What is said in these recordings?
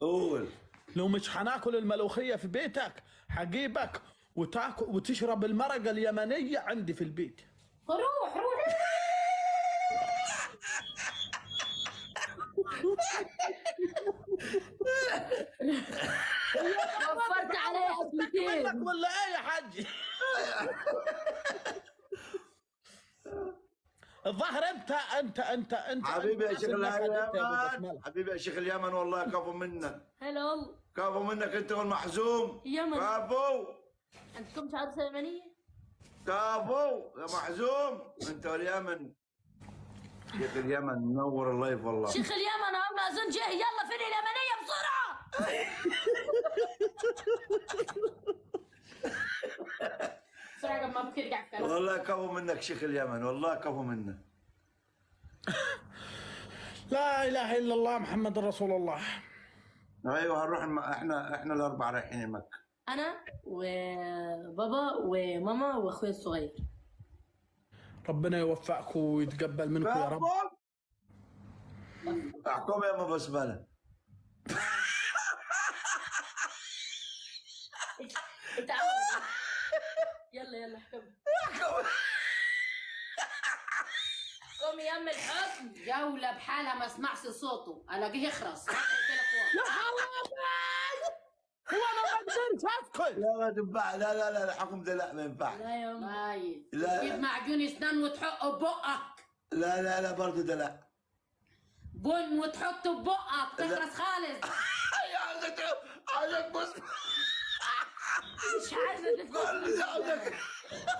قول. لو مش حناكل الملوخية في بيتك حجيبك وتاكل وتشرب المرقة اليمنية عندي في البيت. روح روح. وفرت علي أكلتين ولا ايه يا حجي؟ الظاهر انت حبيبي يا شيخ اليمن، حبيبي يا شيخ اليمن، والله كفو منك. هلا والله. كفو منك انت والمحزوم. يمن. كفو. عندكم عروسة يمنية؟ كفو يا محزوم انت واليمن. شيخ اليمن منور اللايف والله. شيخ اليمن اول ما اظن جه، يلا فين اليمنية بسرعة. بسرعة قبل ما ابوك يرجع في كلامه. والله كفو منك شيخ اليمن، والله كفو منك. لا اله الا الله محمد رسول الله. ايوه هنروح احنا الاربعه رايحين مكه. انا وبابا وماما واخويا الصغير. ربنا يوفقكم ويتقبل منكم يا رب. احكم يا ابو بسمله. انت يلا يلا احكم. قومي يا ام الحكم. جولة بحالها ما اسمعش صوته، الاقيه يخرس. يا حرام هو انا ما قدرت ادخل. لا ما تنفع، لا الحكم ده لا ما ينفعش. لا يا ام. لا تجيب معجون اسنان وتحطه ببقك. لا برضه ده لا. بن وتحطه ببقك تخرس خالص. عايزك بص. مش عايزه تفهم.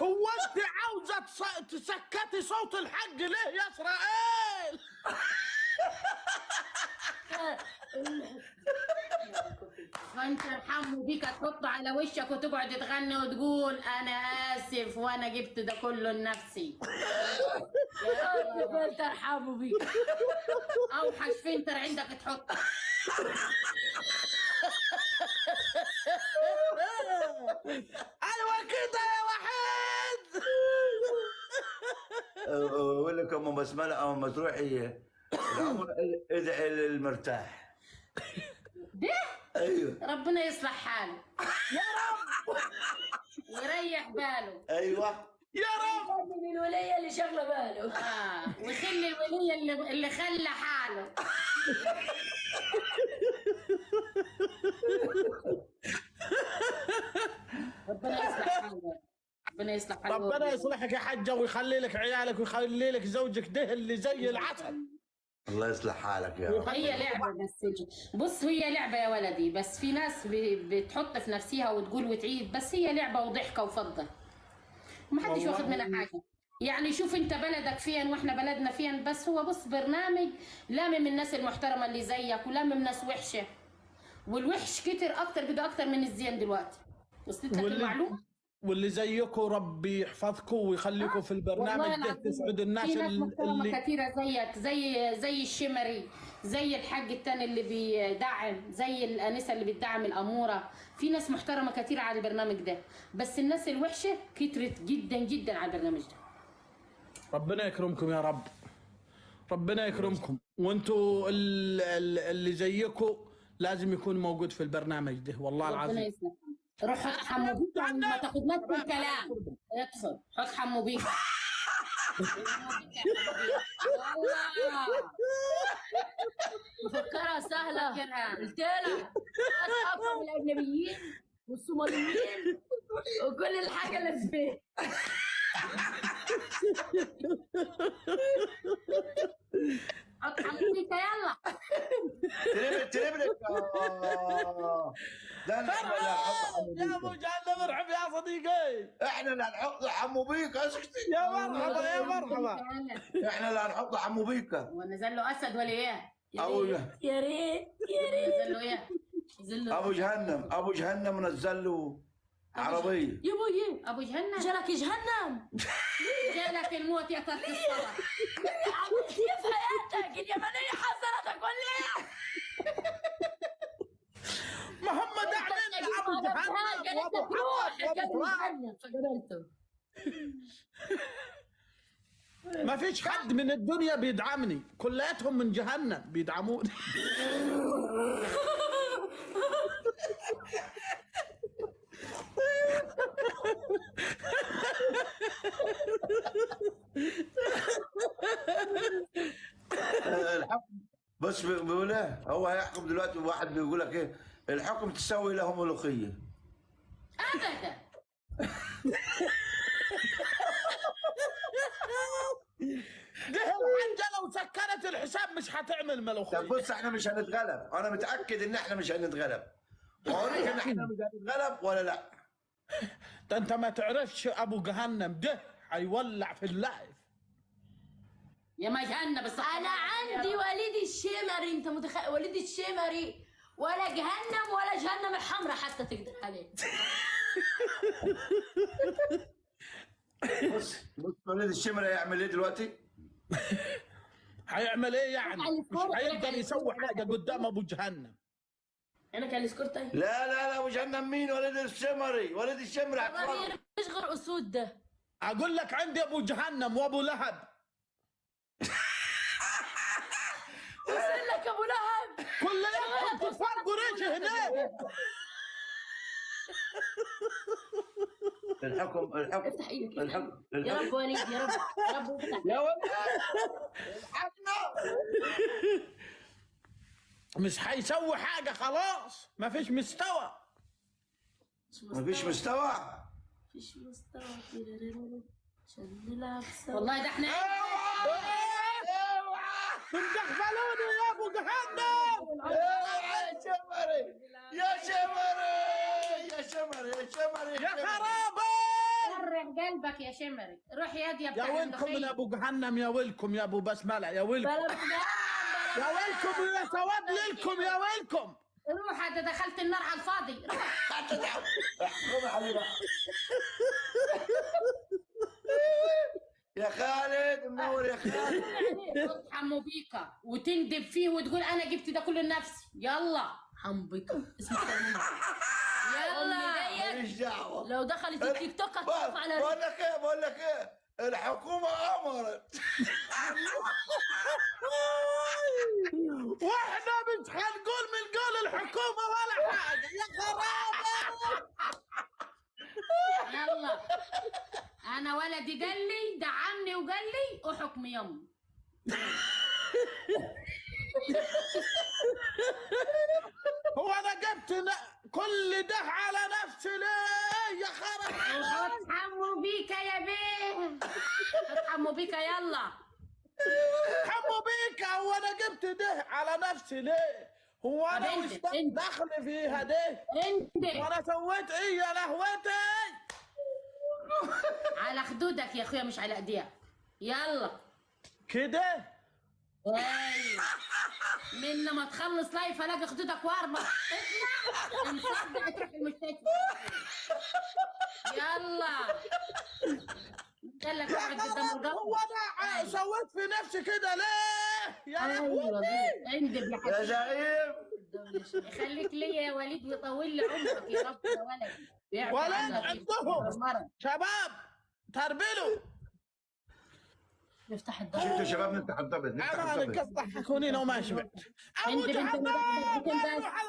هو انت عاوزه تسكتي صوت الحج ليه يا اسرائيل؟ فانت حمو بيك تحطه على وشك وتقعد تغني وتقول انا اسف وانا جبت ده كله لنفسي. يا فلتر حمو بيك. اوحش فلتر عندك تحطه. ايوه كده يا وحيد. اقول لك ام بسمله اول ما تروحي العمر ادعي للمرتاح. ده؟ ايوه. ربنا يصلح حاله يا رب ويريح باله. ايوه يا رب. من الوليه اللي شغله باله. وخلي الوليه اللي خلى حاله. ربنا يصلح حاله. ربنا يصلح حاله. ربنا يصلحك يا حجه ويخلي لك عيالك ويخلي لك زوجك ده اللي زي العسل. الله يصلح حالك يا رب. هي لعبه بس. بص هي لعبه يا ولدي، بس في ناس بتحط في نفسها وتقول وتعيد، بس هي لعبه وضحكه وفضه ومحدش واخد منها حاجه. يعني شوف انت بلدك فين واحنا بلدنا فين، بس هو بص برنامج لامم الناس المحترمه اللي زيك ولامم ناس وحشه، والوحش كتر اكتر بده اكتر من الزين دلوقتي. وصلت لك المعلومه؟ واللي زيكم ربي يحفظكم ويخليكم في البرنامج ده تسعد الناس. في ناس محترمه كتيره زيك، زي الشمري، زي الحاج التاني اللي بيدعم، زي الانسه اللي بتدعم الاموره. في ناس محترمه كتير على البرنامج ده، بس الناس الوحشه كترت جدا جدا على البرنامج ده. ربنا يكرمكم يا رب. ربنا يكرمكم. وانتوا اللي زيكم لازم يكون موجود في البرنامج ده والله العظيم. ربنا يسلمك. روح حط حمو بيك ما تاخدناش بالكلام. ادخل حط حمو بيك. مفكرها سهلة. قلت لها أفهم الأجنبيين والصوماليين وكل الحاجة اللي فيه. حط حمو بيك يلا. تربلك. ده يا ابو جهنم ارحب يا صديقي. احنا اللي هنحط حمو بيكا. اسكتي يا مرحبا يا مرحبا. احنا اللي هنحط حمو بيكا. ونزل له اسد ولا ايه؟ يا ريت نزل له ايه؟ نزل له ابو جهنم نزل له عربيه. يا ابوي ابو جهنم جالك جهنم. جالك الموت يا طرف الصلاة. كيف حياتك اليمنية حذرتك ولا ايه؟ محمد اعلن ابو جهنم وابو فقبلته. ما فيش حد من الدنيا بيدعمني، كلياتهم من جهنم بيدعموني. بس بيقول ايه هو هيحكم دلوقتي. واحد بيقول لك ايه الحكم تسوي له ملوخيه. ابدا. ده الحاجه لو سكرت الحساب مش هتعمل طب ملوخيه. بص احنا مش هنتغلب، انا متاكد ان احنا مش هنتغلب، واوريك ان احنا مش هنتغلب ولا لا. ده انت ما تعرفش ابو جهنم ده هيولع في اللايف. يا ما جهنم بس انا عندي وليد الشمري، انت متخيل؟ وليد الشمري ولا جهنم ولا جهنم الحمراء حتى تقدر عليه. بص وليد الشمري هيعمل ايه دلوقتي؟ هيعمل ايه يعني؟ مش هيقدر يسوي حاجه قدام ابو جهنم. انا كان سكرت اهي. لا مش جهنم. مين وليد الشمري؟ وليد الشمري ما مش غير اسود ده. اقول لك عندي ابو جهنم وابو لهب. وصل لك ابو لهب كلنا كفار قريش هناك. الحكم افتح ايدك الحكم يا رب وليد، يا رب يا رب افتح. يا ولد الحقنا. مش هيسوي حاجه خلاص، ما فيش مستوى. مفيش مستوى. مفيش مستوى عشان نلعب سوا. والله ده احنا تدخلوني يا ابو جهنم. يا شمري يا شمري يا شمري يا شمري يا خرابي. فرح قلبك يا شمري. روح يا يا بتاع ويلكم من الملوخية. ابو جهنم، يا ويلكم يا ابو بسمله، يا ويلكم يا ويلكم يا سواد ليلكم، يا ويلكم. روح انت دخلت النار على الفاضي. روح. احكم علينا يا خالد منور يا خالد. حمو بيكا وتندب فيه وتقول انا جبت ده كله لنفسي. يلا حنبك اسمع كلامي. يلا. ماليش دعوه. لو دخلت التيك توك هتقف على بقول لك ايه الحكومه امرت. واحنا مش هنقول من قول الحكومه ولا حاجه. يا خرابي. يلا. انا ولدي قال لي دعمني وقال لي احكم يوم. هو انا جبت كل ده على نفسي ليه يا خرابي؟ حمو بيكا يا بيه. حمو بيكا يلا. حمو بيكا، هو انا جبت ده على نفسي ليه؟ هو انا طب مش انت. دخل فيها ده؟ انت وانا سويت ايه يا لهوتي؟ على خدودك يا اخويا مش على ايديك. يلا. كده ايوه. من لما تخلص لايف الاقي خدودك وارمه. اطلع مصدق تروح المستشفى. يلا. قال لك اقعد قدام هو القهوه. انا سويت في نفسي كده ليه؟ يا ايوه لهوتي. اندب يا يا حبيبي. زعيم يخليك ليا يا وليد ويطول لي عمرك يا رب يا ولد. بيعرف ولد عنك عندهم المرض. شباب تربلوا. نفتح الدار. شفتوا يا شباب نفتح الطبل انا قصدي حكونين وما شبعت. ابو انت بنت جهنم مدبر بس. قالوا على